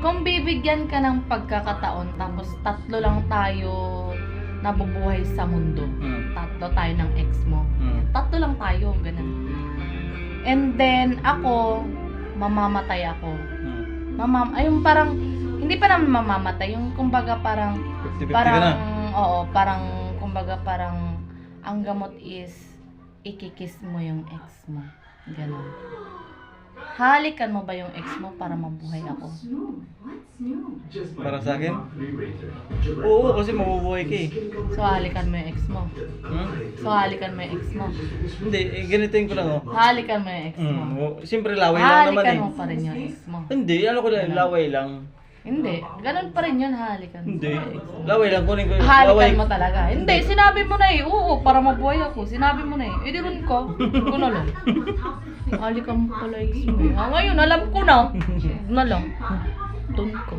Kung bibigyan ka ng pagkakataon tapos tatlo lang tayo nabubuhay sa mundo. Tatlo tayo ng ex mo. Tatlo lang tayo, ganun. And then ako, mamamatay ako. Yung parang hindi pa naman mamamatay, yung kumbaga parang 50-50 ka na. oo, parang kumbaga parang ang gamot is ikikiss mo yung ex mo. Ganun. Halikan mo ba yung ex mo para mabuhay ako? Para sa akin? Oo, kasi mabubuhay ka eh. So halikan mo yung ex mo. So halikan mo yung ex mo. Hindi, ganitoin ko lang oh. Halikan mo yung ex mo. Siyempre laway lang naman Halikan eh. mo pa rin yung ex mo. Hindi, ano ko lang, laway lang. Hindi. Ganun pa rin yun, halikan mo. Hindi. Laway lang, kunin ko yung Halikan laway. mo talaga. Hindi, sinabi mo na eh. Oo, para mabuhay ako. Sinabi mo na eh. Hindi rin ko. Ko na lang. Halikan mo pala ex mo eh. Ngayon, alam ko na. Na lang. Doon ko.